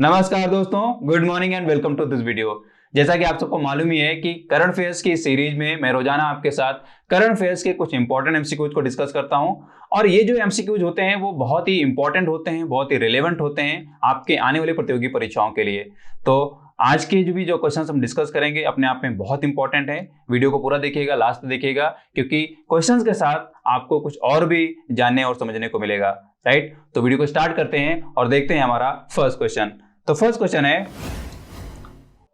नमस्कार दोस्तों, good morning and welcome to this video. जैसा कि आप सबको मालूम ही है कि करंट अफेयर्स की सीरीज में मैं रोजाना आपके साथ करंट अफेयर्स के कुछ इंपॉर्टेंट एमसीक्यूज को डिस्कस करता हूं और ये जो एमसीक्यूज होते हैं वो बहुत ही इंपॉर्टेंट होते हैं, बहुत ही रिलेवेंट होते हैं आपके आने वाली प्रतियोगी परीक्षाओं के लिए। तो आज के जो क्वेश्चंस हम डिस्कस करेंगे अपने आप में बहुत इंपॉर्टेंट है। वीडियो को पूरा देखिएगा, लास्ट देखिएगा, क्योंकि क्वेश्चंस के साथ आपको कुछ और भी जानने और समझने को मिलेगा। राइट, तो वीडियो को स्टार्ट करते हैं और देखते हैं हमारा फर्स्ट क्वेश्चन। तो फर्स्ट क्वेश्चन है,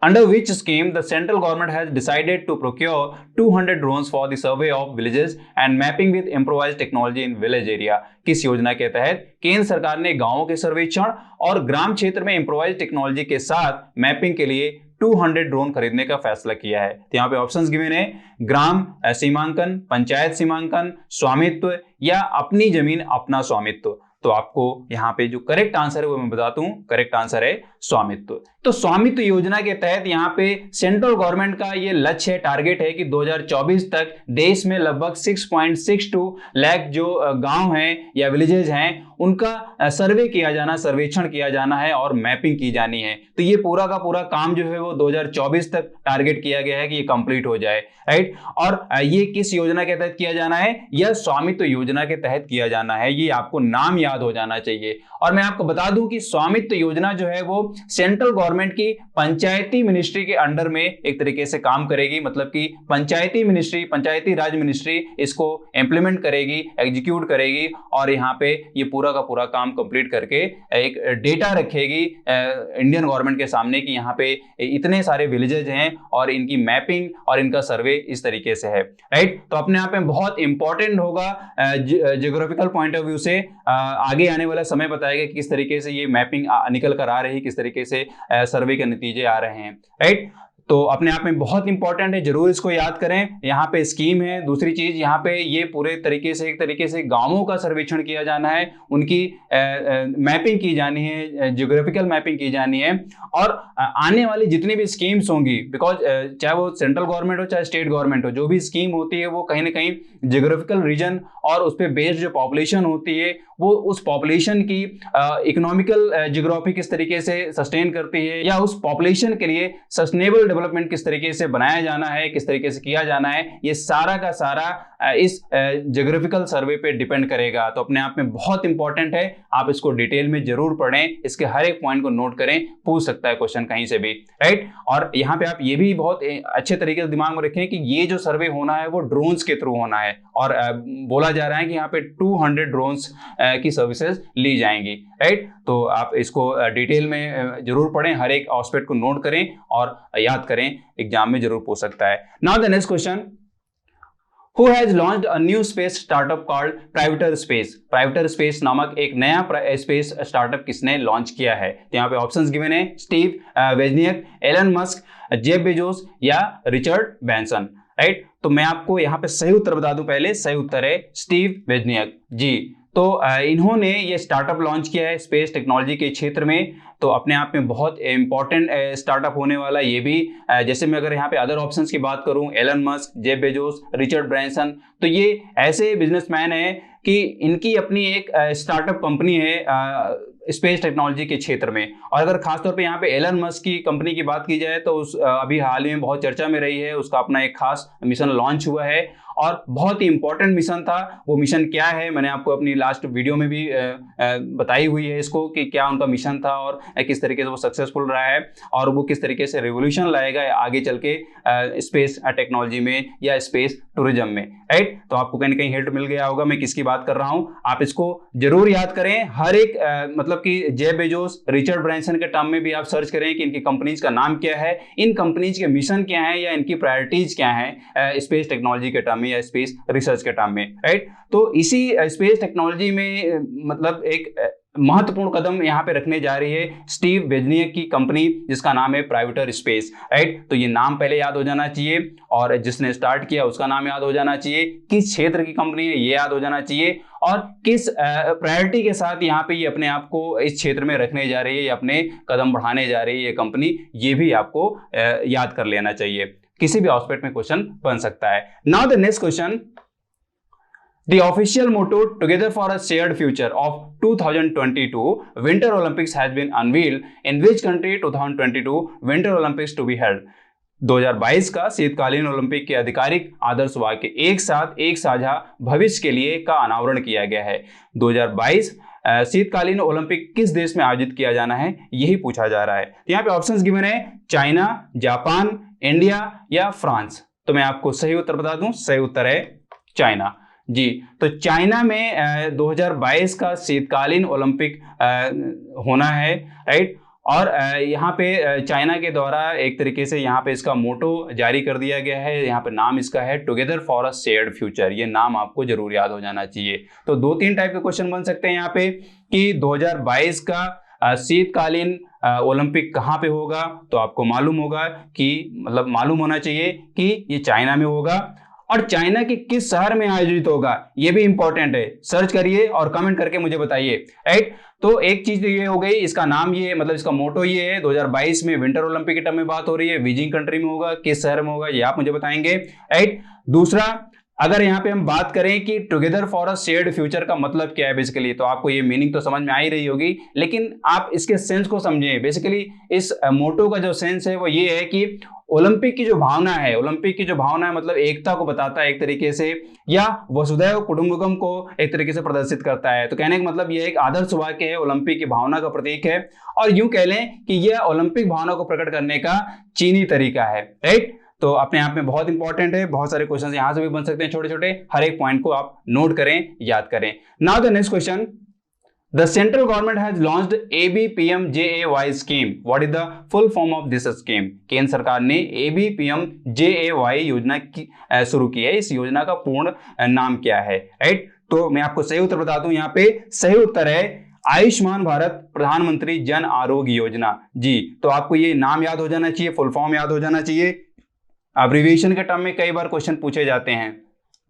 under which scheme the central government has decided to procure 200 drones for the survey of villages and mapping with improvised technology in village area. किस योजना के तहत केंद्र सरकार ने गांवों के सर्वेक्षण और ग्राम क्षेत्र में इम्प्रोवाइज्ड टेक्नोलॉजी के साथ मैपिंग के लिए 200 ड्रोन खरीदने का फैसला किया है? तो यहाँ पे ऑप्शंस गिवन है, ग्राम सीमांकन, पंचायत सीमांकन, स्वामित्व या अपनी जमीन अपना स्वामित्व। तो आपको यहाँ पे जो करेक्ट आंसर है वो मैं बताता हूं, करेक्ट आंसर है स्वामित्व। तो स्वामित्व योजना के तहत यहाँ पे सेंट्रल गवर्नमेंट का ये लक्ष्य है, टारगेट है कि 2024 तक देश में लगभग 6.62 लाख जो गांव हैं या विलेजेस हैं उनका सर्वे किया जाना, सर्वेक्षण किया जाना है और मैपिंग की जानी है। तो ये पूरा का पूरा काम जो है वो 2024 तक टारगेट किया गया है कि ये कंप्लीट हो जाए। राइट, और ये किस योजना के तहत किया जाना है? यह स्वामित्व योजना के तहत किया जाना है। ये आपको नाम याद हो जाना चाहिए। और मैं आपको बता दूं कि स्वामित्व योजना जो है वो सेंट्रल गवर्नमेंट की पंचायती मिनिस्ट्री के अंडर में एक तरीके से काम करेगी। मतलब कि पंचायती मिनिस्ट्री, पंचायती राज मिनिस्ट्री इसको इंप्लीमेंट करेगी, एग्जीक्यूट करेगी और यहाँ पे ये पूरा का पूरा काम कंप्लीट करके एक डेटा रखेगी इंडियन गवर्नमेंट के सामने कि यहाँ पे इतने सारे विलेजेज हैं और इनकी मैपिंग और इनका सर्वे इस तरीके से है। राइट, तो अपने आप में बहुत इंपॉर्टेंट होगा ज्योग्राफिकल पॉइंट ऑफ व्यू से। आगे आने वाला समय बताएगा कि किस तरीके से ये मैपिंग निकल कर आ रही है, किस तरीके से सर्वे के नतीजे आ रहे हैं। राइट, तो अपने आप में बहुत इंपॉर्टेंट है, जरूर इसको याद करें। यहाँ पे स्कीम है। दूसरी चीज, यहाँ पे ये पूरे तरीके से एक तरीके से गांवों का सर्वेक्षण किया जाना है, उनकी मैपिंग की जानी है, ज्योग्राफिकल मैपिंग की जानी है और आने वाली जितनी भी स्कीम्स होंगी, बिकॉज चाहे वो सेंट्रल गवर्नमेंट हो चाहे स्टेट गवर्नमेंट हो, जो भी स्कीम होती है वो कहीं ना कहीं ज्योग्राफिकल रीजन और उस पर बेस्ड जो पॉपुलेशन होती है वो उस पॉपुलेशन की इकोनॉमिकल ज्योग्राफी किस तरीके से सस्टेन करती है या उस पॉपुलेशन के लिए सस्टेनेबल डेवलपमेंट किस तरीके से बनाया जाना है, किस तरीके से किया जाना है, ये सारा का सारा इस ज्योग्राफिकल सर्वे पे डिपेंड करेगा। तो अपने आप में बहुत इंपॉर्टेंट है, आप इसको डिटेल में जरूर पढ़ें, इसके हर एक पॉइंट को नोट करें, पूछ सकता है क्वेश्चन कहीं से भी। राइट, और यहाँ पे आप ये भी बहुत अच्छे तरीके से दिमाग में रखें कि ये जो सर्वे होना है वो ड्रोन्स के थ्रू होना है और बोला जा रहा है कि यहाँ पे 200 ड्रोन्स की सर्विसेज ली जाएंगी। राइट, तो आप इसको डिटेल में जरूर पढ़ें, हर एक एस्पेक्ट को नोट करें और याद करें, एग्जाम में जरूर पूछ सकता है। Now the next question, Who has launched a new space startup called Privateer Space? Privateer Space नामक एक नया स्पेस स्टार्टअप किसने लॉन्च किया है? तो यहाँ पे ऑप्शंस गिवन है, Steve Wozniak, Elon Musk, Jeff Bezos या रिचर्ड ब्रैंसन। राइट, तो मैं आपको यहाँ पे सही उत्तर बता दूं। पहले सही उत्तर है स्टीव वेजनियक जी। तो इन्होंने ये स्टार्टअप लॉन्च किया है स्पेस टेक्नोलॉजी के क्षेत्र में। तो अपने आप में बहुत इंपॉर्टेंट स्टार्टअप होने वाला ये भी। जैसे मैं अगर यहाँ पे अदर ऑप्शंस की बात करूं, Elon Musk, Jeff Bezos, Richard Branson, तो ये ऐसे बिजनेसमैन हैं कि इनकी अपनी एक स्टार्टअप कंपनी है स्पेस टेक्नोलॉजी के क्षेत्र में। और अगर खासतौर पे यहाँ पे एलन मस्क की कंपनी की बात की जाए तो उस अभी हाल ही में बहुत चर्चा में रही है, उसका अपना एक खास मिशन लॉन्च हुआ है और बहुत ही इंपॉर्टेंट मिशन था। वो मिशन क्या है मैंने आपको अपनी लास्ट वीडियो में भी बताई हुई है इसको कि क्या उनका मिशन था और किस तरीके से वो सक्सेसफुल रहा है और वो किस तरीके से रिवोल्यूशन लाएगा आगे चल के स्पेस टेक्नोलॉजी में या स्पेस टूरिज्म में। राइट, तो आपको कहीं ना कहीं हिंट मिल गया होगा मैं किसकी बात कर रहा हूँ। आप इसको जरूर याद करें। हर एक मतलब कि जेफ बेजोस, रिचर्ड ब्रैंसन के टर्म में भी आप सर्च करें कि इनकी कंपनीज का नाम क्या है, इन कंपनीज के मिशन क्या है या इनकी प्रायोरिटीज क्या है स्पेस टेक्नोलॉजी के टर्म या स्पेस रिसर्च के टर्म में। राइट, तो इसी स्पेस टेक्नोलॉजी में मतलब एक महत्वपूर्ण कदम यहाँ पे रखने जा रही है स्टीव वेजनियक की कंपनी जिसका नाम है प्राइवेटर स्पेस। राइट, तो ये नाम पहले याद हो जाना चाहिए और जिसने स्टार्ट किया उसका नाम याद हो जाना चाहिए, किस क्षेत्र की कंपनी है ये याद हो जाना चाहिए और किस प्रायोरिटी के साथ यहाँ पे ये अपने आप को इस क्षेत्र में रखने जा रही है या अपने कदम बढ़ाने जा रही है ये कंपनी, ये भी आपको याद कर लेना चाहिए। किसी भी एस्पेक्ट में क्वेश्चन बन सकता है। Now the next question, The official motto "Together for a Shared Future" of 2022 Winter Olympics has been unveiled. In which country 2022 Winter Olympics to be held? 2022 का शीतकालीन ओलंपिक के आधिकारिक आदर्श वाक्य "एक साथ एक साझा भविष्य के लिए" का अनावरण किया गया है। 2022 शीतकालीन ओलंपिक किस देश में आयोजित किया जाना है, यही पूछा जा रहा है। यहाँ पे ऑप्शंस गिवन है चाइना, जापान, इंडिया या फ्रांस। तो मैं आपको सही उत्तर बता दूं, सही उत्तर है चाइना। जी, तो चाइना में 2022 का शीतकालीन ओलंपिक होना है, राइट। और यहाँ पे चाइना के द्वारा एक तरीके से यहाँ पे इसका मोटो जारी कर दिया गया है। यहाँ पे नाम इसका है "together for a shared future". ये नाम आपको जरूर याद हो जाना चाहिए। तो 2-3 टाइप के क्वेश्चन बन सकते हैं यहाँ पे कि 2022 का शीतकालीन ओलंपिक कहाँ पे होगा, तो आपको मालूम होगा कि मतलब मालूम होना चाहिए कि ये चाइना में होगा। और चाइना के किस शहर में आयोजित होगा, ये भी इंपॉर्टेंट है। सर्च करिए और कमेंट करके मुझे बताइए, राइट। तो एक चीज तो ये हो गई, इसका नाम ये मतलब इसका मोटो ये है। 2022 में विंटर ओलंपिक के टर्म में बात हो रही है, बीजिंग कंट्री में होगा, किस शहर में होगा ये आप मुझे बताएंगे, राइट। दूसरा, अगर यहाँ पे हम बात करें कि "together for a shared future" का मतलब क्या है बेसिकली, तो आपको ये मीनिंग तो समझ में आ ही रही होगी, लेकिन आप इसके सेंस को समझें। बेसिकली इस मोटो का जो सेंस है वो ये है कि ओलंपिक की जो भावना है, ओलंपिक की जो भावना है मतलब एकता को बताता है एक तरीके से, या वसुधैव कुटुंबकम को एक तरीके से प्रदर्शित करता है। तो कहने का मतलब ये एक आदर्श वाक्य है, ओलंपिक की भावना का प्रतीक है, और यूं कह लें कि यह ओलंपिक भावना को प्रकट करने का चीनी तरीका है, राइट। तो अपने आप में बहुत इंपॉर्टेंट है। बहुत सारे क्वेश्चन यहां से भी बन सकते हैं छोटे छोटे, हर एक पॉइंट को आप नोट करें, याद करें। Now the next question, The central government has launched ABPMJAY scheme. What is the full form of this scheme? केंद्र सरकार ने ABPMJAY योजना की शुरू की है। इस योजना का पूर्ण नाम क्या है, राइट। तो मैं आपको सही उत्तर बता दूं, यहाँ पे सही उत्तर है आयुष्मान भारत प्रधानमंत्री जन आरोग्य योजना। जी, तो आपको ये नाम याद हो जाना चाहिए, फुल फॉर्म याद हो जाना चाहिए। एब्रिविएशन के टर्म में कई बार क्वेश्चन पूछे जाते हैं।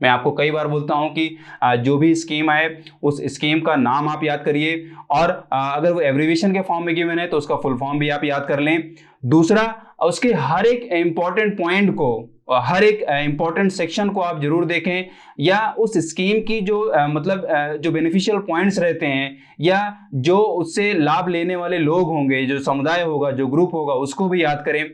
मैं आपको कई बार बोलता हूं कि जो भी स्कीम है उस स्कीम का नाम आप याद करिए, और अगर वो एब्रिविएशन के फॉर्म में गिवन है तो उसका फुल फॉर्म भी आप याद कर लें। दूसरा, उसके हर एक इंपॉर्टेंट पॉइंट को, हर एक इंपॉर्टेंट सेक्शन को आप जरूर देखें, या उस स्कीम की जो मतलब जो बेनिफिशियल पॉइंट्स रहते हैं, या जो उससे लाभ लेने वाले लोग होंगे, जो समुदाय होगा, जो ग्रुप होगा, उसको भी याद करें।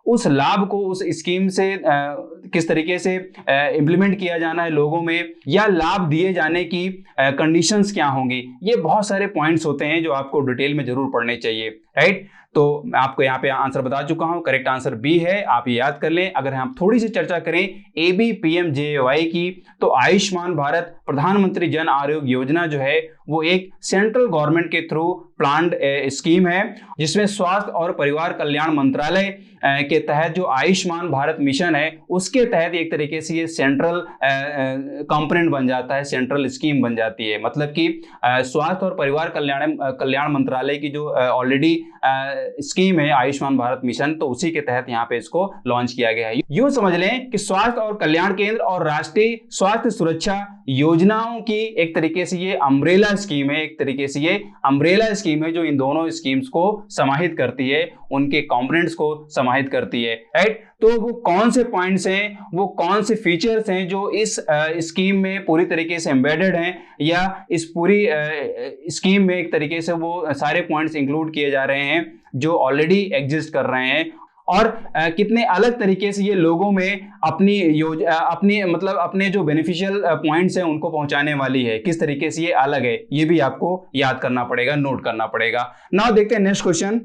उस लाभ को उस स्कीम से किस तरीके से इम्प्लीमेंट किया जाना है लोगों में, या लाभ दिए जाने की कंडीशंस क्या होंगी। ये बहुत सारे पॉइंट्स होते हैं जो आपको डिटेल में जरूर पढ़ने चाहिए, राइट। तो मैं आपको यहाँ पे आंसर बता चुका हूँ, करेक्ट आंसर बी है, आप ये याद कर लें। अगर हम थोड़ी सी चर्चा करें ABPMJAY की, तो आयुष्मान भारत प्रधानमंत्री जन आरोग्य योजना जो है वो एक सेंट्रल गवर्नमेंट के थ्रू प्लान्ड स्कीम है, जिसमें स्वास्थ्य और परिवार कल्याण मंत्रालय के तहत जो आयुष्मान भारत मिशन है उसके तहत एक तरीके से ये सेंट्रल कंपोनेंट बन जाता है, सेंट्रल स्कीम बन जाती है। मतलब कि स्वास्थ्य और परिवार कल्याण मंत्रालय की जो ऑलरेडी स्कीम है आयुष्मान भारत मिशन, तो उसी के तहत यहाँ पे इसको लॉन्च किया गया है। यूं समझ लें कि स्वास्थ्य और कल्याण केंद्र और राष्ट्रीय स्वास्थ्य सुरक्षा योजनाओं की एक तरीके से ये अम्ब्रेला स्कीम है, एक तरीके से ये अम्ब्रेला स्कीम है जो इन दोनों स्कीम्स को समाहित करती है, उनके कंपोनेंट्स को समाहित करती है, राइट। तो वो कौन से पॉइंट्स हैं, वो कौन से फीचर्स हैं जो इस स्कीम में पूरी तरीके से एम्बेडेड हैं, या इस पूरी स्कीम में एक तरीके से वो सारे पॉइंट्स इंक्लूड किए जा रहे हैं जो ऑलरेडी एग्जिस्ट कर रहे हैं, और कितने अलग तरीके से ये लोगों में अपने जो बेनिफिशियल पॉइंट्स हैं उनको पहुंचाने वाली है, किस तरीके से ये अलग है, ये भी आपको याद करना पड़ेगा, नोट करना पड़ेगा। नाउ देखते हैं next question.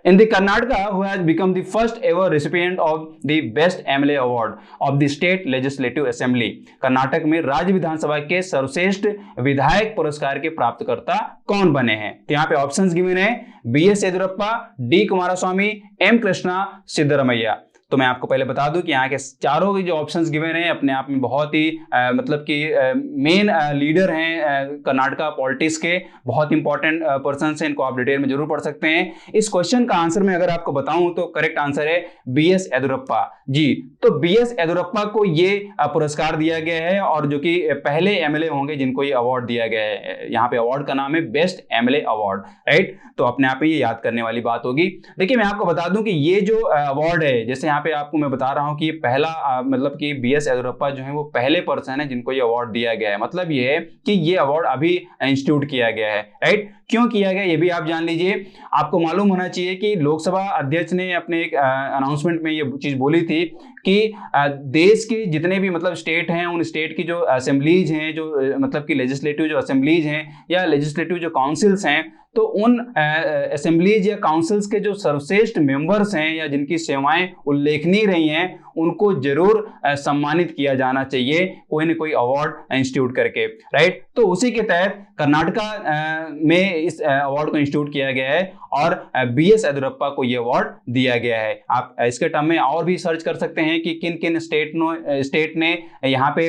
In the Karnataka, who has become the first ever recipient of the Best MLA Award of the State Legislative Assembly, Karnataka में राज्य विधानसभा के सर्वश्रेष्ठ विधायक पुरस्कार के प्राप्तकर्ता कौन बने हैं? तो यहाँ पे ऑप्शंस गिवन है BS Yediyurappa, D Kumaraswamy, M Krishna, Siddaramaiah. तो मैं आपको पहले बता दूं कि यहाँ के चारों के जो ऑप्शंस गिवन हैं अपने आप में बहुत ही मतलब कि मेन लीडर हैं कर्नाटका पॉलिटिक्स के, बहुत इंपॉर्टेंट पर्सन्स हैं, इनको आप डिटेल में जरूर पढ़ सकते हैं। इस क्वेश्चन का आंसर मैं अगर आपको बताऊं तो करेक्ट आंसर है BS येदियुरप्पा। जी, तो BS येदियुरप्पा को ये पुरस्कार दिया गया है, और जो कि पहले MLA होंगे जिनको ये अवार्ड दिया गया है। यहाँ पे अवार्ड का नाम है बेस्ट MLA अवार्ड, राइट। तो अपने आप में ये याद करने वाली बात होगी। देखिए मैं आपको बता दूं कि ये जो अवार्ड है, जैसे यहाँ पे आपको मैं बता रहा हूँ कि ये पहला मतलब कि BS येदियुरप्पा जो है वो पहले पर्सन है जिनको ये अवार्ड दिया गया है। मतलब ये है कि ये अवार्ड अभी इंस्टीट्यूट किया गया है, राइट। क्यों किया गया ये भी आप जान लीजिए। आपको मालूम होना चाहिए कि लोकसभा अध्यक्ष ने अपने एक अनाउंसमेंट में ये चीज बोली थी कि देश के जितने भी मतलब स्टेट हैं, उन स्टेट की जो असेंबलीज हैं, जो मतलब कि लेजिस्लेटिव जो असेंबलीज हैं या लेजिस्लेटिव जो काउंसिल्स हैं, तो उन असेंबलीज या काउंसिल्स के जो सर्वश्रेष्ठ मेंबर्स हैं या जिनकी सेवाएं उल्लेखनीय रही हैं, उनको जरूर सम्मानित किया जाना चाहिए कोई ना कोई अवार्ड इंस्टीट्यूट करके, राइट। तो उसी के तहत कर्नाटका में इस अवार्ड को इंस्टीट्यूट किया गया है और BS येदियुरप्पा को यह अवार्ड दिया गया है। आप इसके टर्म में और भी सर्च कर सकते हैं कि किन किन स्टेट ने यहाँ पे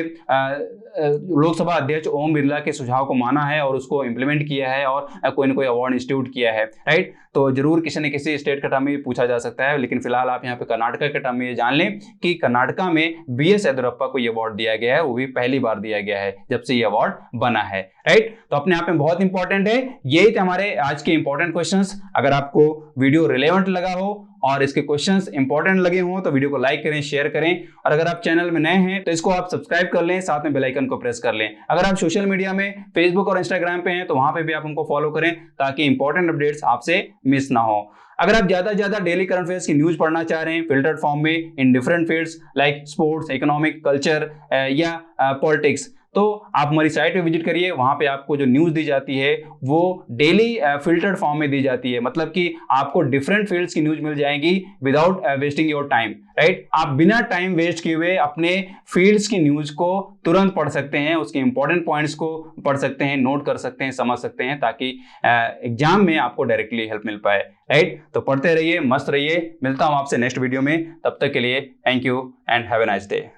लोकसभा अध्यक्ष ओम बिरला के सुझाव को माना है और उसको इंप्लीमेंट किया है और कोई ना कोई अवार्ड इंस्टीट्यूट किया है, राइट। तो जरूर किसी न किसी स्टेट के टर्म में पूछा जा सकता है, लेकिन फिलहाल आप यहाँ पे कर्नाटका के टर्म में ये जान लें कि कर्नाटका में BS येदियुरप्पा को ये अवार्ड दिया गया है, वो भी पहली बार दिया गया है जब से ये अवार्ड बना है, राइट। तो अपने आप में बहुत इंपॉर्टेंट है। यही थे हमारे आज के इंपॉर्टेंट क्वेश्चंस। अगर आपको वीडियो रिलेवेंट लगा हो और इसके क्वेश्चंस इंपॉर्टेंट लगे हों तो वीडियो को लाइक करें, शेयर करें, और अगर आप चैनल में नए हैं तो इसको आप सब्सक्राइब कर लें, साथ में बेल आइकन को प्रेस कर लें। अगर आप सोशल मीडिया में फेसबुक और इंस्टाग्राम पे हैं तो वहां पे भी आप हमको फॉलो करें ताकि इंपॉर्टेंट अपडेट्स आपसे मिस ना हो। अगर आप ज्यादा से ज्यादा डेली करंट अफेयर्स की न्यूज पढ़ना चाह रहे हैं फिल्टर्ड फॉर्म में in different fields like sports, economic, culture या पॉलिटिक्स, तो आप हमारी साइट पे विजिट करिए। वहां पे आपको जो न्यूज दी जाती है वो डेली फिल्टर्ड फॉर्म में दी जाती है, मतलब कि आपको डिफरेंट फील्ड्स की न्यूज मिल जाएगी without wasting your time, right. आप बिना टाइम वेस्ट किए हुए अपने फील्ड्स की न्यूज को तुरंत पढ़ सकते हैं, उसके इंपॉर्टेंट पॉइंट्स को पढ़ सकते हैं, नोट कर सकते हैं, समझ सकते हैं, ताकि एग्जाम में आपको डायरेक्टली हेल्प मिल पाए, राइट। तो पढ़ते रहिए, मस्त रहिए। मिलता हूं आपसे नेक्स्ट वीडियो में, तब तक के लिए thank you and have a nice day.